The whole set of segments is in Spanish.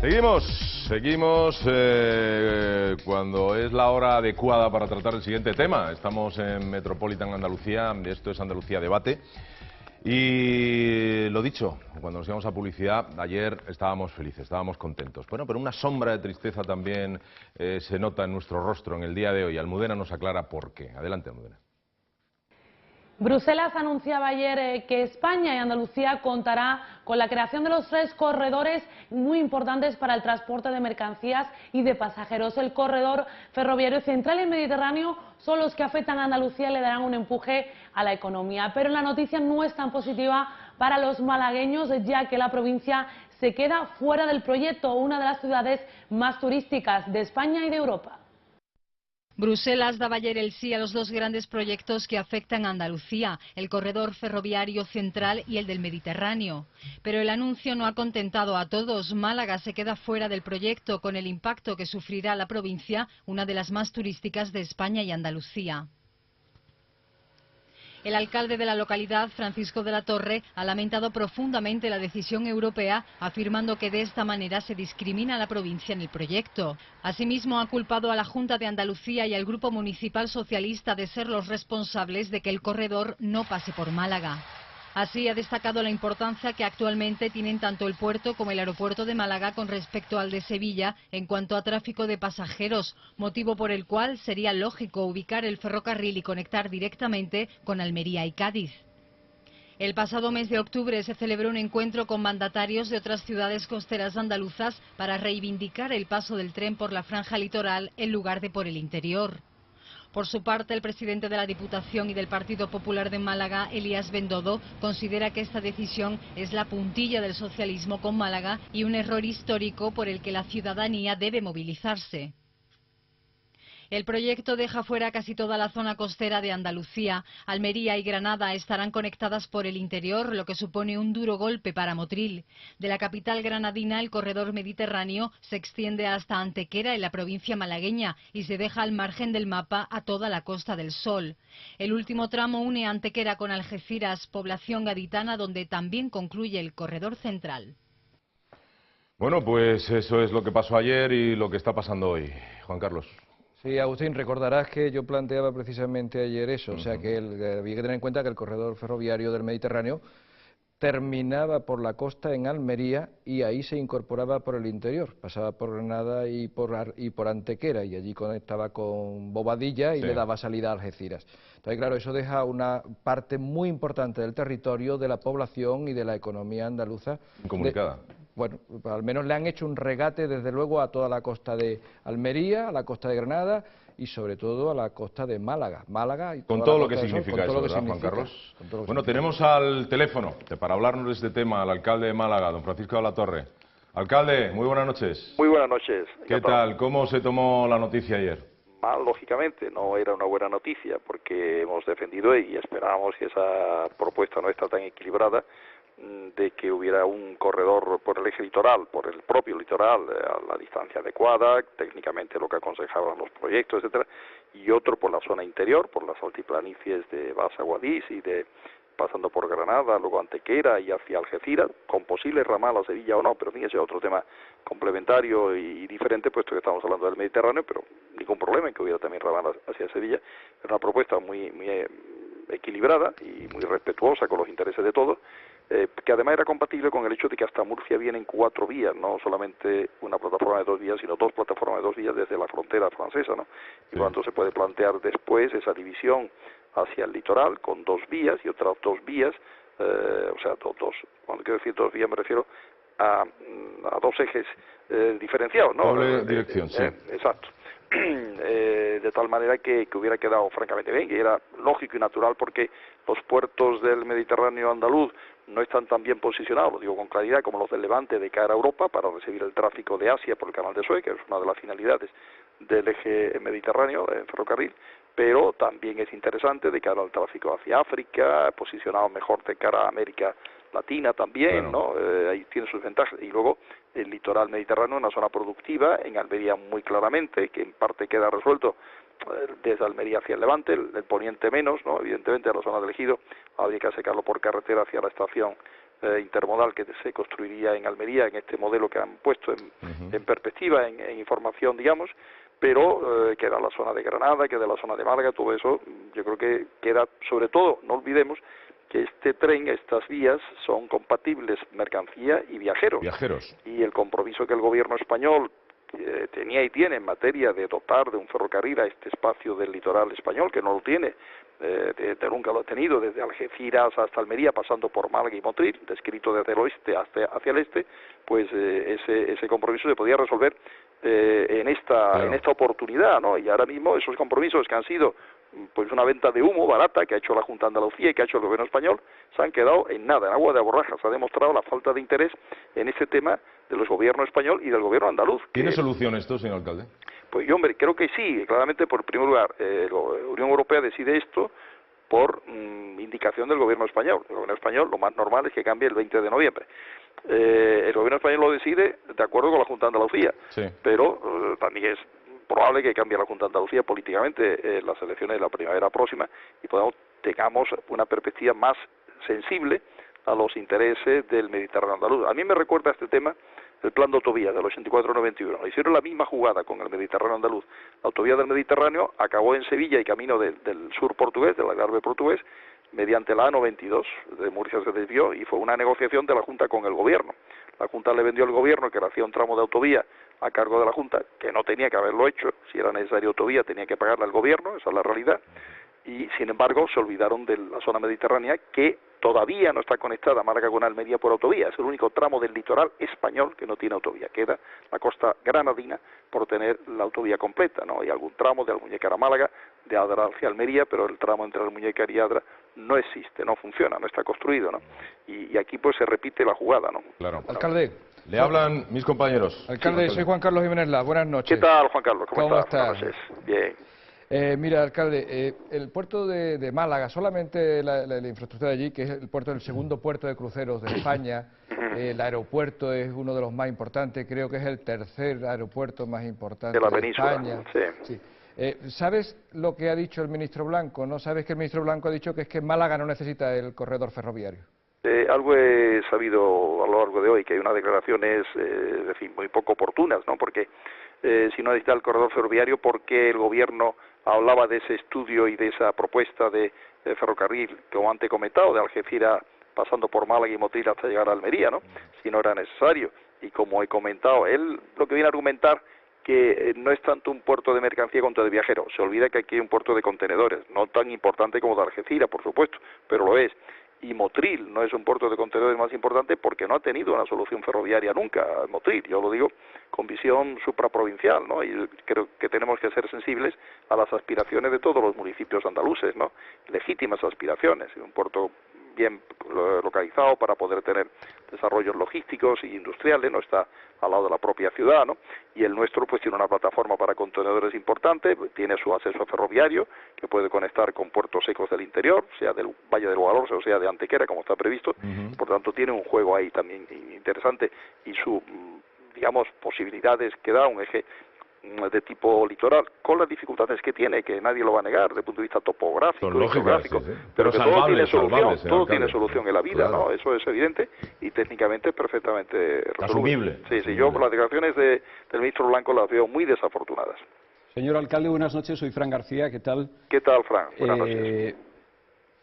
Seguimos cuando es la hora adecuada para tratar el siguiente tema. Estamos en Metropolitan Andalucía, esto es Andalucía Debate. Y lo dicho, cuando nos íbamos a publicidad, ayer estábamos felices, estábamos contentos. Bueno, pero una sombra de tristeza también se nota en nuestro rostro en el día de hoy. Almudena nos aclara por qué. Adelante, Almudena. Bruselas anunciaba ayer que España y Andalucía contará con la creación de los 3 corredores muy importantes para el transporte de mercancías y de pasajeros. El corredor ferroviario central y Mediterráneo son los que afectan a Andalucía y le darán un empuje a la economía. Pero la noticia no es tan positiva para los malagueños, ya que la provincia se queda fuera del proyecto, una de las ciudades más turísticas de España y de Europa. Bruselas daba ayer el sí a los 2 grandes proyectos que afectan a Andalucía, el corredor ferroviario central y el del Mediterráneo. Pero el anuncio no ha contentado a todos. Málaga se queda fuera del proyecto con el impacto que sufrirá la provincia, una de las más turísticas de España y Andalucía. El alcalde de la localidad, Francisco de la Torre, ha lamentado profundamente la decisión europea, afirmando que de esta manera se discrimina a la provincia en el proyecto. Asimismo, ha culpado a la Junta de Andalucía y al Grupo Municipal Socialista de ser los responsables de que el corredor no pase por Málaga. Así, ha destacado la importancia que actualmente tienen tanto el puerto como el aeropuerto de Málaga con respecto al de Sevilla en cuanto a tráfico de pasajeros, motivo por el cual sería lógico ubicar el ferrocarril y conectar directamente con Almería y Cádiz. El pasado mes de octubre se celebró un encuentro con mandatarios de otras ciudades costeras andaluzas para reivindicar el paso del tren por la franja litoral en lugar de por el interior. Por su parte, el presidente de la Diputación y del Partido Popular de Málaga, Elías Bendodo, considera que esta decisión es la puntilla del socialismo con Málaga y un error histórico por el que la ciudadanía debe movilizarse. El proyecto deja fuera casi toda la zona costera de Andalucía. Almería y Granada estarán conectadas por el interior, lo que supone un duro golpe para Motril. De la capital granadina, el corredor mediterráneo se extiende hasta Antequera, en la provincia malagueña, y se deja al margen del mapa a toda la Costa del Sol. El último tramo une Antequera con Algeciras, población gaditana, donde también concluye el corredor central. Bueno, pues eso es lo que pasó ayer y lo que está pasando hoy. Juan Carlos. Sí, Agustín, recordarás que yo planteaba precisamente ayer eso, o sea que había que tener en cuenta que el corredor ferroviario del Mediterráneo terminaba por la costa en Almería y ahí se incorporaba por el interior, pasaba por Granada y por Antequera y allí conectaba con Bobadilla y le daba salida a Algeciras. Entonces, claro, eso deja una parte muy importante del territorio, de la población y de la economía andaluza incomunicada. Bueno, al menos le han hecho un regate desde luego a toda la costa de Almería, a la costa de Granada y sobre todo a la costa de Málaga. Y con todo lo que significa eso, ¿verdad, Juan Carlos? Bueno, tenemos al teléfono para hablarnos de este tema al alcalde de Málaga, don Francisco de la Torre. Alcalde, muy buenas noches. Muy buenas noches. ¿Qué tal? ¿Cómo se tomó la noticia ayer? Mal, lógicamente, no era una buena noticia porque hemos defendido y esperábamos que esa propuesta no está tan equilibrada de que hubiera un corredor por el eje litoral, por el propio litoral, a la distancia adecuada, técnicamente lo que aconsejaban los proyectos, etcétera, y otro por la zona interior, por las altiplanicies de Basa Guadix y pasando por Granada, luego Antequera y hacia Algeciras, con posible ramal a Sevilla o no, pero fíjense, otro tema complementario y diferente, puesto que estamos hablando del Mediterráneo, pero ningún problema en que hubiera también ramal hacia Sevilla. Es una propuesta muy equilibrada y muy respetuosa con los intereses de todos, que además era compatible con el hecho de que hasta Murcia vienen 4 vías, no solamente una plataforma de 2 vías, sino 2 plataformas de 2 vías desde la frontera francesa, ¿no? Y por lo tanto se puede plantear después esa división hacia el litoral con 2 vías y otras 2 vías, o sea, cuando quiero decir 2 vías me refiero a 2 ejes diferenciados, ¿no? Doble dirección, sí. Exacto. De tal manera que hubiera quedado francamente bien, que era lógico y natural porque los puertos del Mediterráneo andaluz no están tan bien posicionados, lo digo con claridad, como los del Levante de cara a Europa para recibir el tráfico de Asia por el canal de Suez, que es una de las finalidades del eje mediterráneo, del ferrocarril, pero también es interesante de cara al tráfico hacia África, posicionado mejor de cara a América Latina también, ¿no? Ahí tiene sus ventajas. Y luego el litoral mediterráneo, una zona productiva, en Almería muy claramente, que en parte queda resuelto desde Almería hacia el Levante, el poniente menos, ¿no? Evidentemente a la zona del Ejido habría que sacarlo por carretera hacia la estación intermodal que se construiría en Almería, en este modelo que han puesto en perspectiva, en información, digamos, pero queda la zona de Granada, queda la zona de Málaga, todo eso yo creo que queda, sobre todo, no olvidemos que este tren, estas vías, son compatibles mercancía y viajeros. Y el compromiso que el gobierno español tenía y tiene en materia de dotar de un ferrocarril a este espacio del litoral español, que no lo tiene, nunca lo ha tenido, desde Algeciras hasta Almería, pasando por Málaga y Motril, descrito desde el oeste hacia el este, pues ese compromiso se podía resolver en esta oportunidad, ¿no? Y ahora mismo esos compromisos que han sido pues una venta de humo barata que ha hecho la Junta de Andalucía y que ha hecho el gobierno español, se han quedado en nada, en agua de borrajas. Se ha demostrado la falta de interés en este tema de los gobiernos español y del gobierno andaluz. ¿Tiene solución esto, señor alcalde? Pues yo, hombre, creo que sí, claramente, por primer lugar, la Unión Europea decide esto por indicación del gobierno español. El gobierno español, lo más normal es que cambie el 20 de noviembre. El gobierno español lo decide de acuerdo con la Junta de Andalucía, pero también es probable que cambie la Junta de Andalucía políticamente en las elecciones de la primavera próxima y tengamos una perspectiva más sensible a los intereses del Mediterráneo andaluz. A mí me recuerda este tema el plan de autovías del 84-91. Hicieron la misma jugada con el Mediterráneo andaluz. La autovía del Mediterráneo acabó en Sevilla y camino del sur portugués, del Algarve portugués, mediante la A92 de Murcia se desvió y fue una negociación de la Junta con el gobierno. La Junta le vendió al gobierno que le hacía un tramo de autovía a cargo de la Junta, que no tenía que haberlo hecho, si era necesaria autovía tenía que pagarla el gobierno, esa es la realidad, y sin embargo se olvidaron de la zona mediterránea que todavía no está conectada a Málaga con Almería por autovía, es el único tramo del litoral español que no tiene autovía, queda la costa granadina por tener la autovía completa, ¿no? Hay algún tramo de Almuñécar a Málaga, de Adra hacia Almería, pero el tramo entre Almuñécar y Adra no existe, no funciona, no está construido, ¿no? Y aquí pues se repite la jugada, ¿no? Claro. Alcalde. Le hablan mis compañeros. Alcalde, soy Juan Carlos Jiménez Las, buenas noches. ¿Qué tal, Juan Carlos? ¿Cómo estás? Buenas noches. Bien. Mira, alcalde, el puerto de Málaga, solamente la infraestructura de allí, que es el segundo puerto de cruceros de España, el aeropuerto es uno de los más importantes, creo que es el tercer aeropuerto más importante de la península, España. Sí. ¿Sabes lo que ha dicho el ministro Blanco? ¿No sabes que el ministro Blanco ha dicho que es que Málaga no necesita el corredor ferroviario? Algo he sabido a lo largo de hoy, que hay unas declaraciones, muy poco oportunas, ¿no? Porque si no necesita el corredor ferroviario, ¿por qué el gobierno hablaba de ese estudio y de esa propuesta de ferrocarril, como antes he comentado, de Algeciras pasando por Málaga y Motril hasta llegar a Almería, ¿no? Si no era necesario. Y como he comentado, él lo que viene a argumentar que no es tanto un puerto de mercancía cuanto de viajeros. Se olvida que aquí hay un puerto de contenedores, no tan importante como de Algeciras, por supuesto, pero lo es. Y Motril no es un puerto de contenedores más importante porque no ha tenido una solución ferroviaria nunca, Motril, yo lo digo con visión supraprovincial, ¿no? Y creo que tenemos que ser sensibles a las aspiraciones de todos los municipios andaluces, ¿no? Legítimas aspiraciones, un puerto bien localizado para poder tener desarrollos logísticos e industriales, no está al lado de la propia ciudad, ¿no? Y el nuestro pues tiene una plataforma para contenedores importante, tiene su acceso ferroviario que puede conectar con puertos secos del interior, sea del Valle del Guadalhorce o sea de Antequera, como está previsto. Por tanto tiene un juego ahí también interesante y su, digamos, posibilidades que da un eje de tipo litoral, con las dificultades que tiene, que nadie lo va a negar desde el punto de vista topográfico y geográfico, pero que todo tiene solución, todo tiene solución en la vida, claro. ¿No? Eso es evidente y técnicamente perfectamente asumible. Sí, yo las declaraciones del ministro Blanco las veo muy desafortunadas. Señor alcalde, buenas noches, soy Fran García, ¿qué tal? ¿Qué tal, Fran? Buenas noches.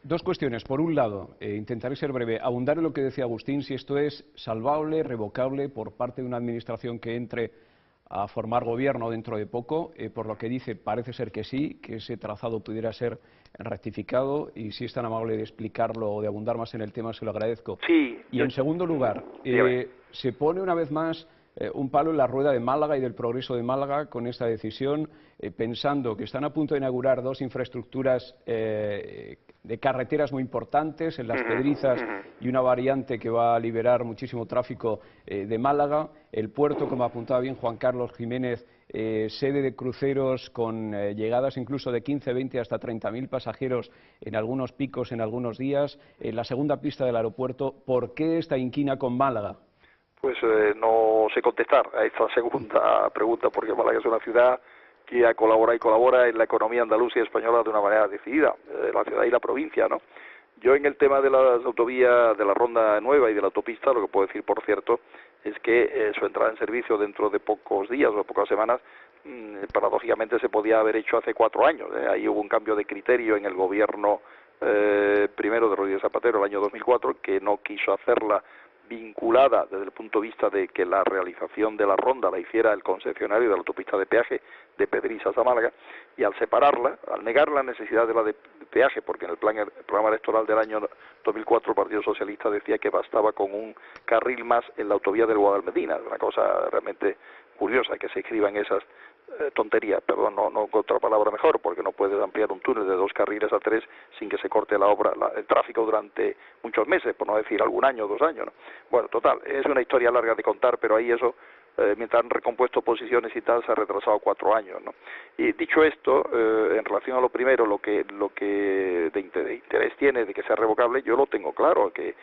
Dos cuestiones. Por un lado, intentaré ser breve, abundar en lo que decía Agustín, si esto es salvable, revocable por parte de una administración que entre a formar gobierno dentro de poco, por lo que dice parece ser que sí, que ese trazado pudiera ser rectificado y si es tan amable de explicarlo o de abundar más en el tema se lo agradezco. Sí. Y en segundo lugar, se pone una vez más un palo en la rueda de Málaga y del progreso de Málaga con esta decisión, pensando que están a punto de inaugurar dos infraestructuras de carreteras muy importantes en Las Pedrizas y una variante que va a liberar muchísimo tráfico de Málaga, el puerto, como apuntaba bien Juan Carlos Jiménez, sede de cruceros con llegadas incluso de 15, 20 hasta 30.000 pasajeros en algunos picos, en algunos días, la segunda pista del aeropuerto. ¿Por qué esta inquina con Málaga? Pues no sé contestar a esta segunda pregunta, porque Málaga es una ciudad que colabora en la economía andaluza y española de una manera decidida, la ciudad y la provincia, ¿no? Yo en el tema de las autovías, de la ronda nueva y de la autopista, lo que puedo decir, por cierto, es que su entrada en servicio dentro de pocos días o pocas semanas, paradójicamente se podía haber hecho hace 4 años. Ahí hubo un cambio de criterio en el gobierno primero de Rodríguez Zapatero, el año 2004, que no quiso hacerla vinculada desde el punto de vista de que la realización de la ronda la hiciera el concesionario de la autopista de peaje de Pedrizas a Málaga, y al separarla, al negar la necesidad de la de peaje, porque en el programa electoral del año 2004 el Partido Socialista decía que bastaba con un carril más en la autovía del Guadalmedina, una cosa realmente curiosa que se escriban esas tonterías, perdón, no encuentro otra palabra mejor, porque no puedes ampliar un túnel de 2 carriles a 3 sin que se corte la obra, el tráfico durante muchos meses, por no decir algún año o 2 años, ¿no? Bueno, total, es una historia larga de contar, pero ahí eso, mientras han recompuesto posiciones y tal, se ha retrasado 4 años, ¿no? Y dicho esto, en relación a lo primero, lo que de interés tiene de que sea revocable, yo lo tengo claro, que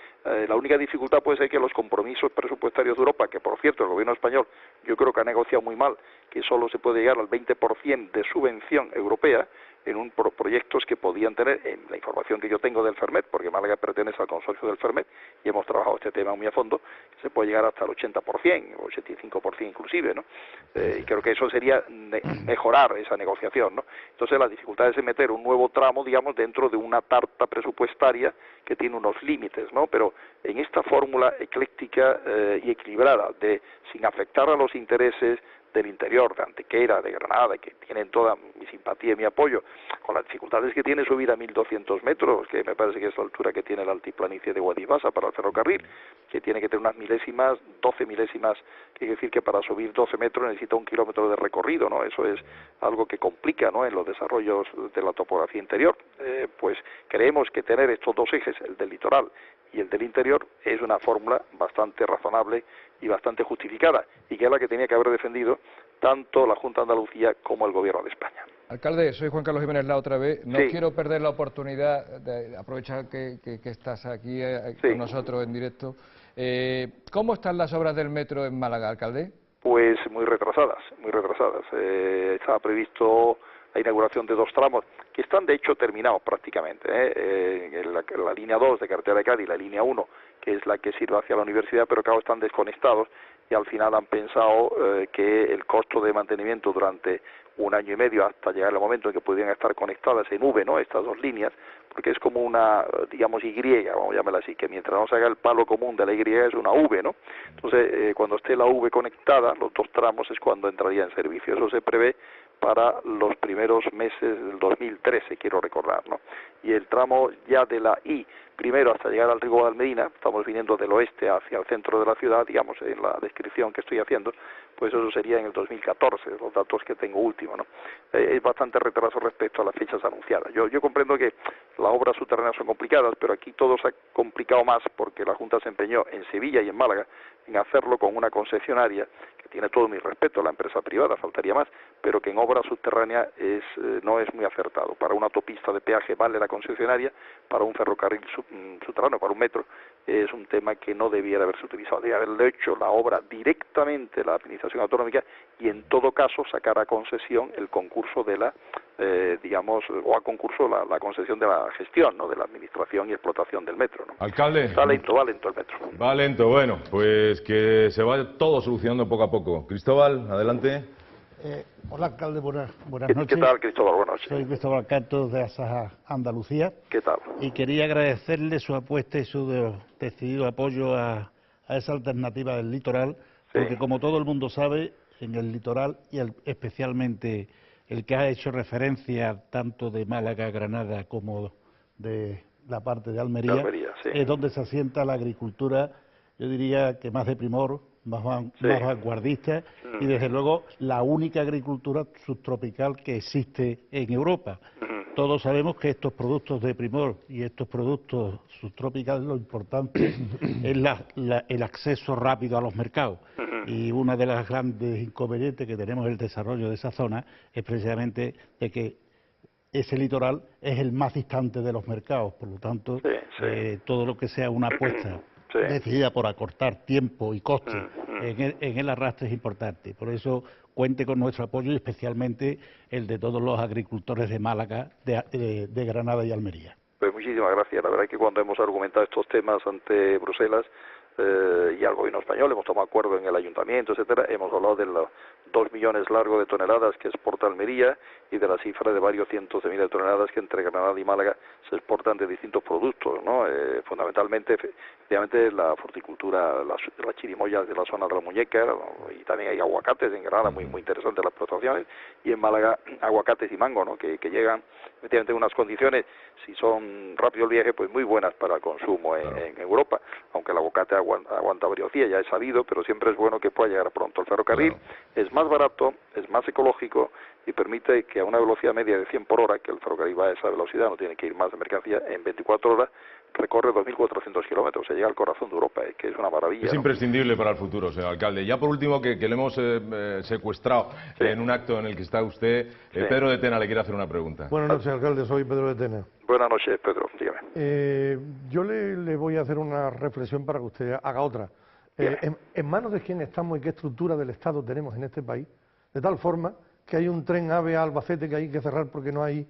la única dificultad puede ser que los compromisos presupuestarios de Europa, que por cierto el gobierno español yo creo que ha negociado muy mal, que solo se puede llegar al 20% de subvención europea en proyectos que podían tener, en la información que yo tengo del Fermet, porque Málaga pertenece al consorcio del Fermet y hemos trabajado este tema muy a fondo, que se puede llegar hasta el 80% o 85% inclusive, ¿no? Y creo que eso sería mejorar esa negociación, ¿no? Entonces las dificultades es meter un nuevo tramo, digamos, dentro de una tarta presupuestaria que tiene unos límites, ¿no? Pero en esta fórmula ecléctica y equilibrada, sin afectar a los intereses del interior, de Antequera, de Granada, que tienen toda mi simpatía y mi apoyo, con las dificultades que tiene subir a 1.200 metros, que me parece que es la altura que tiene la altiplanicie de Guadivasa para el ferrocarril, que tiene que tener unas milésimas, 12 milésimas, que quiere decir que para subir 12 metros necesita 1 kilómetro de recorrido, ¿no? Eso es algo que complica, ¿no?, en los desarrollos de la topografía interior. Pues creemos que tener estos 2 ejes, el del litoral y el del interior, es una fórmula bastante razonable y bastante justificada, y que es la que tenía que haber defendido tanto la Junta de Andalucía como el Gobierno de España. Alcalde, soy Juan Carlos Jiménez La otra vez. No Sí. quiero perder la oportunidad de aprovechar que estás aquí Sí. con nosotros en directo. ¿Cómo están las obras del metro en Málaga, alcalde? Pues muy retrasadas, muy retrasadas. Estaba previsto la inauguración de 2 tramos que están de hecho terminados prácticamente, la línea 2 de Carretera de Cádiz, la línea 1, que es la que sirve hacia la universidad, pero claro, están desconectados y al final han pensado que el costo de mantenimiento durante 1 año y medio hasta llegar el momento en que pudieran estar conectadas en V, ¿no?, estas 2 líneas, porque es como una, digamos, Y, vamos a llamarla así, que mientras no se haga el palo común de la Y es una V, ¿no? Entonces, cuando esté la V conectada, los 2 tramos es cuando entraría en servicio. Eso se prevé para los primeros meses del 2013, quiero recordar, ¿no? Y el tramo ya de la I, primero hasta llegar al río Guadalmedina, estamos viniendo del oeste hacia el centro de la ciudad, digamos, en la descripción que estoy haciendo, pues eso sería en el 2014, los datos que tengo últimos, ¿no? Es bastante retraso respecto a las fechas anunciadas. Yo comprendo que las obras subterráneas son complicadas, pero aquí todo se ha complicado más porque la Junta se empeñó en Sevilla y en Málaga en hacerlo con una concesionaria que tiene todo mi respeto, la empresa privada, faltaría más, pero que en obra subterránea no es muy acertado. Para una autopista de peaje vale la concesionaria, para un ferrocarril subterráneo, para un metro, es un tema que no debiera haberse utilizado. Debería haberle hecho la obra directamente la Administración Autonómica y en todo caso sacar a concesión el concurso de la, digamos, o a concurso la concesión de la gestión, ¿no?, de la administración y explotación del metro, ¿no? Alcalde. Está lento, va lento el metro. Va lento, bueno, pues que se vaya todo solucionando poco a poco. Cristóbal, adelante. Hola, alcalde, buenas noches. ¿Qué tal, Cristóbal? Buenas noches. Soy Cristóbal Cantos de Asaja, Andalucía. ¿Qué tal? Y quería agradecerle su apuesta y su decidido apoyo a esa alternativa del litoral, porque como todo el mundo sabe, en el litoral y especialmente el que ha hecho referencia tanto de Málaga, Granada como de la parte de Almería, sí, es donde se asienta la agricultura, yo diría que más de primor, más vanguardista y desde luego la única agricultura subtropical que existe en Europa. Todos sabemos que estos productos de primor y estos productos subtropicales, lo importante es el acceso rápido a los mercados. Y una de las grandes inconvenientes que tenemos en el desarrollo de esa zona es precisamente de que ese litoral es el más distante de los mercados, por lo tanto, todo lo que sea una apuesta decidida por acortar tiempo y costes en el arrastre es importante. Por eso cuente con nuestro apoyo y especialmente el de todos los agricultores de Málaga, de Granada y Almería. Pues muchísimas gracias. La verdad es que cuando hemos argumentado estos temas ante Bruselas y al gobierno español, hemos tomado acuerdo en el ayuntamiento, etcétera, hemos hablado de los 2 millones largos de toneladas que exporta Almería y de la cifra de varios cientos de miles de toneladas que entre Granada y Málaga se exportan de distintos productos, ¿no? Fundamentalmente, efectivamente, la fruticultura, las chirimoyas de la zona de la Muñeca, y también hay aguacates en Granada, muy interesantes las explotaciones, y en Málaga aguacates y mango, ¿no? Que llegan efectivamente en unas condiciones, si son rápido el viaje, pues muy buenas para el consumo en Europa, aunque el aguacate aguanta varios días, ya es sabido, pero siempre es bueno que pueda llegar pronto. El ferrocarril es más barato, es más ecológico y permite que a una velocidad media de 100 por hora, que el ferrocarril va a esa velocidad, no tiene que ir más de mercancía, en 24 horas recorre 2.400 kilómetros, o sea, llega al corazón de Europa, que es una maravilla. Es imprescindible para el futuro, señor alcalde. Ya por último, que le hemos secuestrado en un acto en el que está usted, Pedro de Tena le quiere hacer una pregunta. Buenas noches, alcalde, soy Pedro de Tena. Buenas noches, Pedro, dígame. Yo le voy a hacer una reflexión para que usted haga otra. ¿En manos de quién estamos y qué estructura del Estado tenemos en este país? De tal forma que hay un tren AVE a Albacete que hay que cerrar porque no hay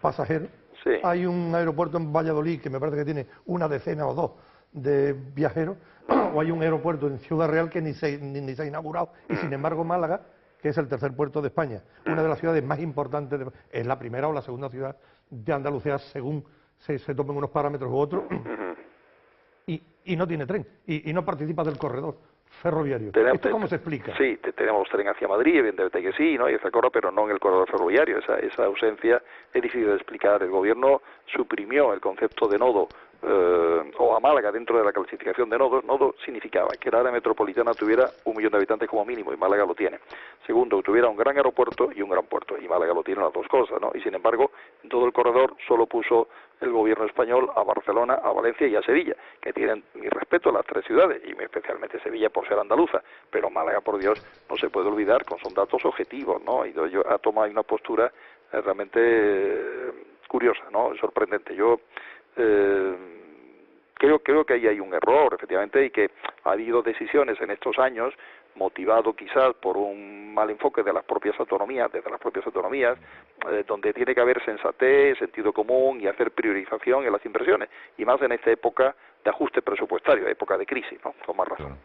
pasajeros. Sí. Hay un aeropuerto en Valladolid que me parece que tiene una decena o dos de viajeros, o hay un aeropuerto en Ciudad Real que ni se ha inaugurado, y sin embargo Málaga, que es el tercer puerto de España, una de las ciudades más importantes, es la primera o la segunda ciudad de Andalucía según se tomen unos parámetros u otros, y no tiene tren, y no participa del corredor ferroviario. ¿Esto cómo se explica? Sí, tenemos tren hacia Madrid, evidentemente que sí, ¿no? Y ese corredor, pero no en el corredor ferroviario. Esa ausencia es difícil de explicar. El gobierno suprimió el concepto de nodo o a Málaga dentro de la clasificación de nodos. Nodo significaba que la área metropolitana tuviera 1 millón de habitantes como mínimo, y Málaga lo tiene. Segundo, que tuviera un gran aeropuerto y un gran puerto, y Málaga lo tiene, las dos cosas, ¿no? Y sin embargo, en todo el corredor solo puso el gobierno español a Barcelona, a Valencia y a Sevilla, que tienen mi respeto a las 3 ciudades, y especialmente Sevilla por ser andaluza, pero Málaga, por Dios, no se puede olvidar, son datos objetivos, ¿no? Y yo ha tomado una postura realmente curiosa, ¿no? Sorprendente. Yo creo que ahí hay un error, efectivamente, y que ha habido decisiones en estos años motivado quizás por un mal enfoque de las propias autonomías, donde tiene que haber sensatez, sentido común y hacer priorización en las inversiones, y más en esta época de ajuste presupuestario, época de crisis, ¿no? Con más razón. Claro.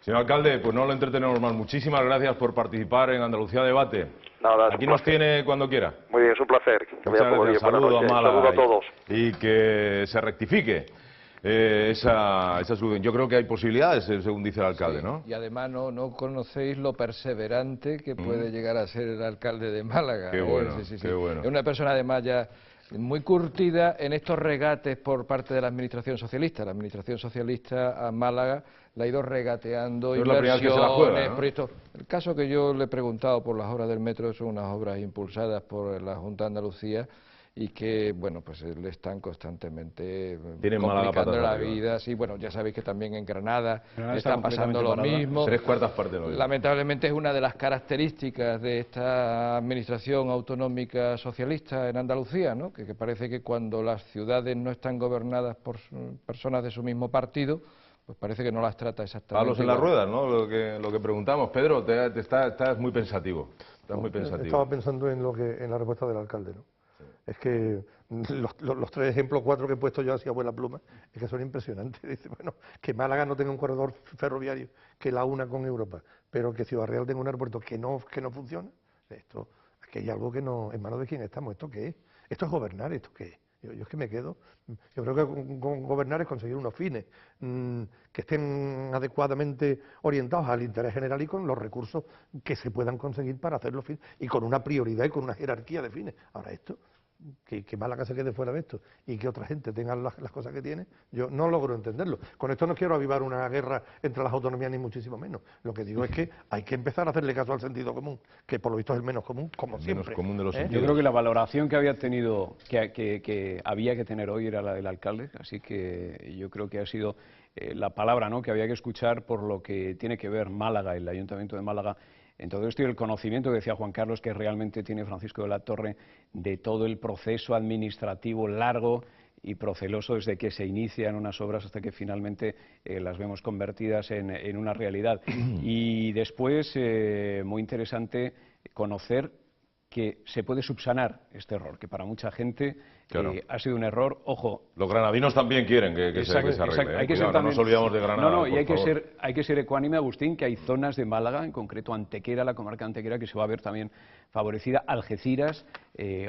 Señor alcalde, pues no lo entretenemos más. Muchísimas gracias por participar en Andalucía Debate. Nada, aquí nos tiene cuando quiera. Muy bien, es un placer. Muchas gracias. Saludo a Málaga. Saludo a todos. Y que se rectifique esa solución. Yo creo que hay posibilidades, según dice el alcalde, ¿no? Y además no conocéis lo perseverante que puede llegar a ser el alcalde de Málaga. Qué bueno, qué bueno. Es una persona además ya muy curtida en estos regates por parte de la Administración Socialista. La Administración Socialista a Málaga la ha ido regateando inversiones, proyectos. El caso que yo le he preguntado por las obras del metro son unas obras impulsadas por la Junta de Andalucía y que, bueno, pues le están constantemente complicando la vida. Sí, bueno, ya sabéis que también en Granada está pasando lo mismo. 3/4 partes de lo mismo. Lamentablemente es una de las características de esta administración autonómica socialista en Andalucía, ¿no? Que parece que cuando las ciudades no están gobernadas por personas de su mismo partido, pues parece que no las trata exactamente. Palos en las ruedas, ¿no? Lo que preguntamos. Pedro, estás muy pensativo. Estaba pensando en la respuesta del alcalde, ¿no? Es que los 3 ejemplos, 4 que he puesto yo así a buena pluma, es que son impresionantes. Dice, bueno, que Málaga no tenga un corredor ferroviario que la una con Europa, pero que Ciudad Real tenga un aeropuerto que no funciona. Esto, aquí hay algo que no, en manos de quién estamos. ¿Esto qué es? ¿Esto es gobernar? ¿Esto qué es? Yo es que me quedo. Yo creo que gobernar es conseguir unos fines que estén adecuadamente orientados al interés general y con los recursos que se puedan conseguir para hacer los fines, y con una prioridad y con una jerarquía de fines. Ahora esto, que Málaga se quede fuera de esto y que otra gente tenga las cosas que tiene, yo no logro entenderlo. Con esto no quiero avivar una guerra entre las autonomías ni muchísimo menos. Lo que digo es que hay que empezar a hacerle caso al sentido común, que por lo visto es el menos común, como siempre. Menos común de los Yo creo que la valoración que había tenido, que había que tener hoy era la del alcalde, así que yo creo que ha sido la palabra, ¿no?, que había que escuchar por lo que tiene que ver Málaga, el Ayuntamiento de Málaga, en todo esto, y el conocimiento que decía Juan Carlos que realmente tiene Francisco de la Torre de todo el proceso administrativo largo y proceloso desde que se inician unas obras hasta que finalmente las vemos convertidas en una realidad. Y después, muy interesante conocer que se puede subsanar este error, que para mucha gente Claro. ha sido un error. Ojo, Los granadinos también quieren que se arregle. hay que ser Cuidado, no también, nos olvidamos de Granada. No, y por favor. hay que ser ecuánime, Agustín, que hay zonas de Málaga, en concreto Antequera, la comarca de Antequera, que se va a ver también favorecida. Algeciras,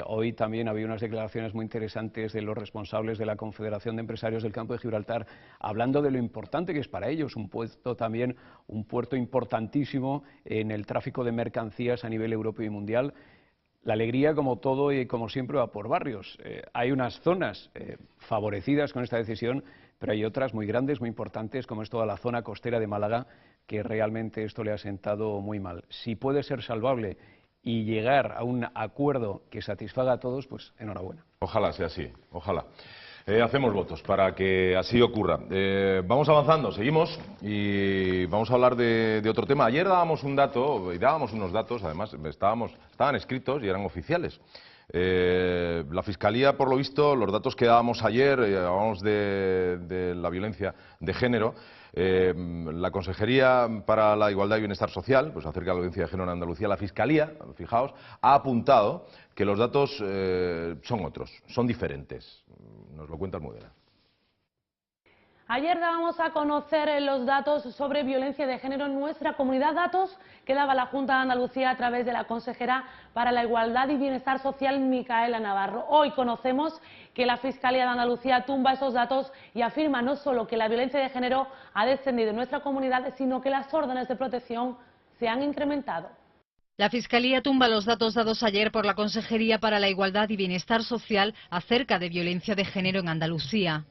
hoy también había unas declaraciones muy interesantes de los responsables de la Confederación de Empresarios del Campo de Gibraltar, hablando de lo importante que es para ellos, un puerto importantísimo en el tráfico de mercancías a nivel europeo y mundial. La alegría, como todo y como siempre, va por barrios. Hay unas zonas favorecidas con esta decisión, pero hay otras muy grandes, muy importantes, como es toda la zona costera de Málaga, que realmente esto le ha sentado muy mal. Si puede ser salvable y llegar a un acuerdo que satisfaga a todos, pues enhorabuena. Ojalá sea así, ojalá. Hacemos votos para que así ocurra. Vamos avanzando, seguimos y vamos a hablar de otro tema. Ayer dábamos un dato, y dábamos unos datos, además estaban escritos y eran oficiales. La Fiscalía, por lo visto, los datos que dábamos ayer, hablábamos de la violencia de género. La Consejería para la Igualdad y Bienestar Social, pues acerca de la violencia de género en Andalucía, la Fiscalía, fijaos, ha apuntado que los datos son otros, son diferentes. Nos lo cuenta Almudena. Ayer dábamos a conocer los datos sobre violencia de género en nuestra comunidad, datos que daba la Junta de Andalucía a través de la consejera para la Igualdad y Bienestar Social, Micaela Navarro. Hoy conocemos que la Fiscalía de Andalucía tumba esos datos y afirma no solo que la violencia de género ha descendido en nuestra comunidad, sino que las órdenes de protección se han incrementado. La Fiscalía tumba los datos dados ayer por la Consejería para la Igualdad y Bienestar Social acerca de violencia de género en Andalucía.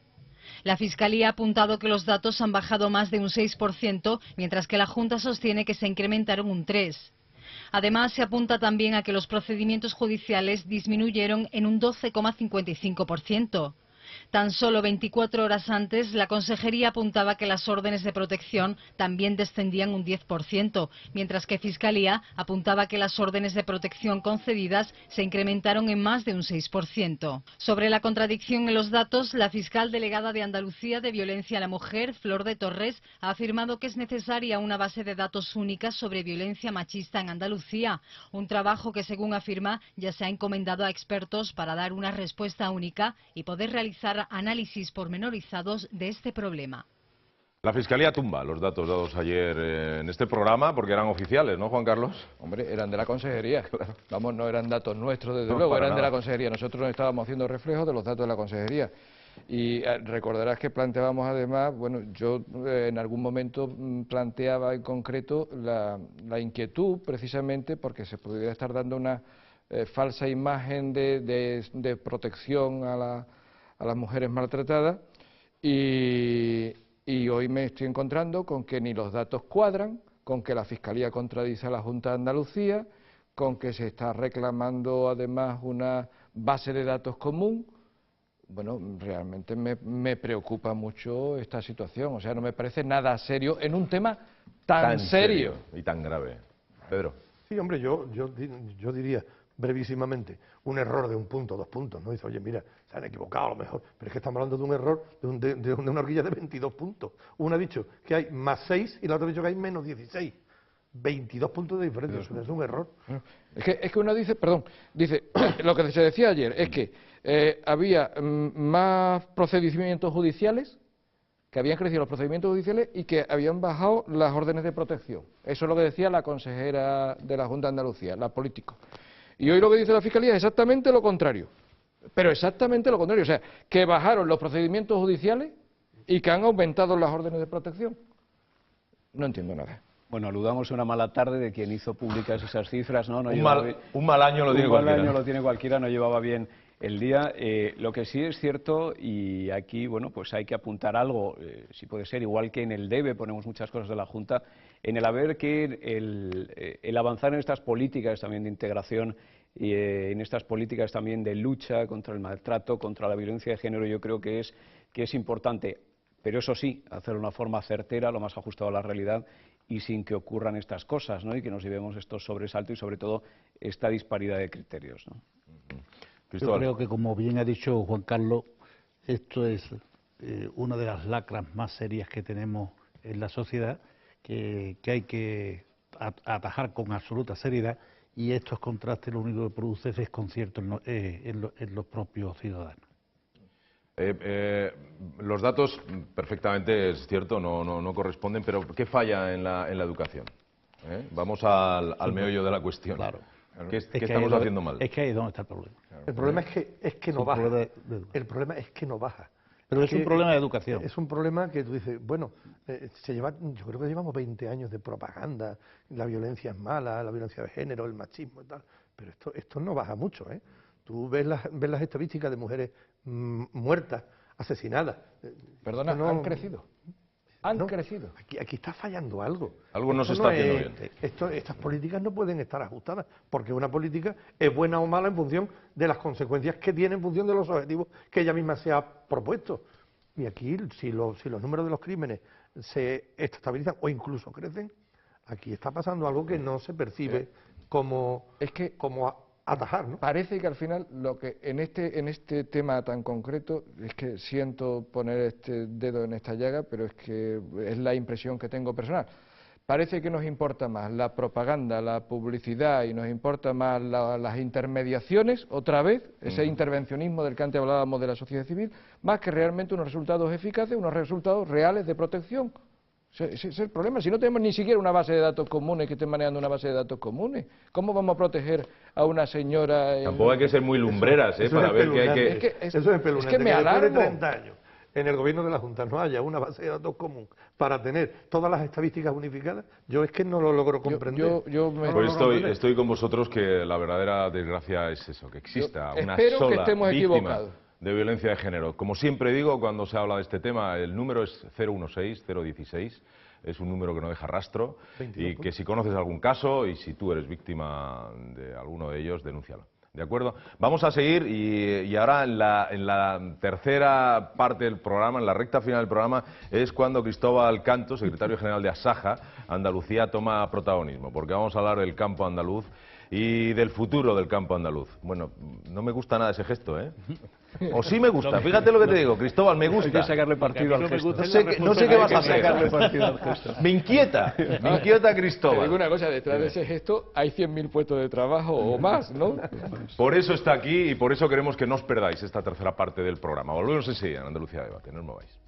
La Fiscalía ha apuntado que los datos han bajado más de un 6%, mientras que la Junta sostiene que se incrementaron un 3%. Además, se apunta también a que los procedimientos judiciales disminuyeron en un 12,55%. Tan solo 24 horas antes, la Consejería apuntaba que las órdenes de protección también descendían un 10%, mientras que Fiscalía apuntaba que las órdenes de protección concedidas se incrementaron en más de un 6%. Sobre la contradicción en los datos, la fiscal delegada de Andalucía de Violencia a la Mujer, Flor de Torres, ha afirmado que es necesaria una base de datos única sobre violencia machista en Andalucía, un trabajo que, según afirma, ya se ha encomendado a expertos para dar una respuesta única y poder realizar análisis pormenorizados de este problema. La Fiscalía tumba los datos dados ayer en este programa porque eran oficiales, ¿no, Juan Carlos? Hombre, eran de la Consejería. Vamos, no eran datos nuestros, desde No, luego, para eran de nada. la Consejería. Nosotros no estábamos haciendo reflejo de los datos de la Consejería. Y recordarás que planteábamos además, bueno, yo en algún momento planteaba en concreto la inquietud precisamente porque se pudiera estar dando una falsa imagen de protección a las mujeres maltratadas y hoy me estoy encontrando con que ni los datos cuadran, con que la Fiscalía contradice a la Junta de Andalucía, con que se está reclamando además una base de datos común. Bueno, realmente me preocupa mucho esta situación, o sea, no me parece nada serio en un tema tan serio y tan grave. Pedro. Sí, hombre, yo diría brevísimamente, un error de un punto, 2 puntos, ¿no? Dice, oye, mira, se han equivocado a lo mejor, pero es que estamos hablando de un error de una horquilla de 22 puntos. Uno ha dicho que hay más 6 y la otra ha dicho que hay menos 16. 22 puntos de diferencia, eso es un error. Es que uno dice, lo que se decía ayer es que había más procedimientos judiciales, que habían crecido los procedimientos judiciales y que habían bajado las órdenes de protección. Eso es lo que decía la consejera de la Junta de Andalucía, la político. Y hoy lo que dice la Fiscalía es exactamente lo contrario, pero exactamente lo contrario, o sea, que bajaron los procedimientos judiciales y que han aumentado las órdenes de protección. No entiendo nada. Bueno, aludamos una mala tarde de quien hizo públicas esas cifras, ¿no? Un mal año lo tiene cualquiera. Un mal año lo tiene cualquiera, no llevaba bien el día. Lo que sí es cierto, y aquí, bueno, pues hay que apuntar algo, si puede ser, igual que en el debe ponemos muchas cosas de la Junta, en el haber que el avanzar en estas políticas también de integración y en estas políticas también de lucha contra el maltrato, contra la violencia de género, yo creo que es importante, pero eso sí, hacerlo de una forma certera, lo más ajustado a la realidad y sin que ocurran estas cosas, ¿no? Y que nos llevemos estos sobresaltos y sobre todo esta disparidad de criterios, ¿no? Yo creo que, como bien ha dicho Juan Carlos, esto es una de las lacras más serias que tenemos en la sociedad, que hay que atajar con absoluta seriedad y estos contrastes lo único que produce es desconcierto en los propios ciudadanos. Los datos, perfectamente es cierto, no corresponden, pero ¿qué falla en la educación? Vamos al meollo de la cuestión. Claro. ¿Qué estamos haciendo mal? Es que ahí es donde está el problema. El problema es que no baja. El problema es que no baja. Pero es un problema de educación. Es un problema que tú dices, bueno, yo creo que llevamos 20 años de propaganda, la violencia es mala, la violencia de género, el machismo y tal, pero esto no baja mucho, ¿eh? Tú ves las estadísticas de mujeres muertas, asesinadas. Perdona, ¿han crecido? ¿Han crecido? Aquí está fallando algo. Algo no se está haciendo bien. Estas políticas no pueden estar ajustadas, porque una política es buena o mala en función de las consecuencias que tiene, en función de los objetivos que ella misma se ha propuesto. Y aquí, si los números de los crímenes se estabilizan o incluso crecen, aquí está pasando algo que no se percibe como atajar, ¿no? Parece que al final lo que en este tema tan concreto, es que siento poner este dedo en esta llaga, pero es que es la impresión que tengo personal. Parece que nos importa más la propaganda, la publicidad y nos importa más las intermediaciones, otra vez, ese intervencionismo del que antes hablábamos de la sociedad civil, más que realmente unos resultados eficaces, unos resultados reales de protección. Ese es el problema. Si no tenemos ni siquiera una base de datos comunes, que estén manejando una base de datos comunes, ¿cómo vamos a proteger a una señora? Tampoco hay que ser muy lumbreras, para ver que hay que... Eso es espeluznante. Es que me alarmo. Después de 30 años en el gobierno de la Junta no haya una base de datos común para tener todas las estadísticas unificadas, yo es que no lo logro comprender. Pues estoy con vosotros, que la verdadera desgracia es eso, que exista una sola que estemos víctima equivocados de violencia de género. Como siempre digo, cuando se habla de este tema, el número es 016-016, es un número que no deja rastro, 22, y que si conoces algún caso y si tú eres víctima de alguno de ellos, denúncialo. ¿De acuerdo? Vamos a seguir y ahora en la tercera parte del programa, en la recta final del programa, es cuando Cristóbal Canto, secretario general de Asaja Andalucía, toma protagonismo, porque vamos a hablar del campo andaluz y del futuro del campo andaluz. Bueno, no me gusta nada ese gesto, ¿eh? O sí me gusta, fíjate lo que te digo, Cristóbal, me gusta. Hay que sacarle partido al gesto. No sé qué vas a hacer. Me inquieta Cristóbal. Te digo una cosa, detrás de ese gesto hay 100.000 puestos de trabajo o más, ¿no? Por eso está aquí y por eso queremos que no os perdáis esta tercera parte del programa. Volvemos enseguida en Andalucía Debate, no os mováis.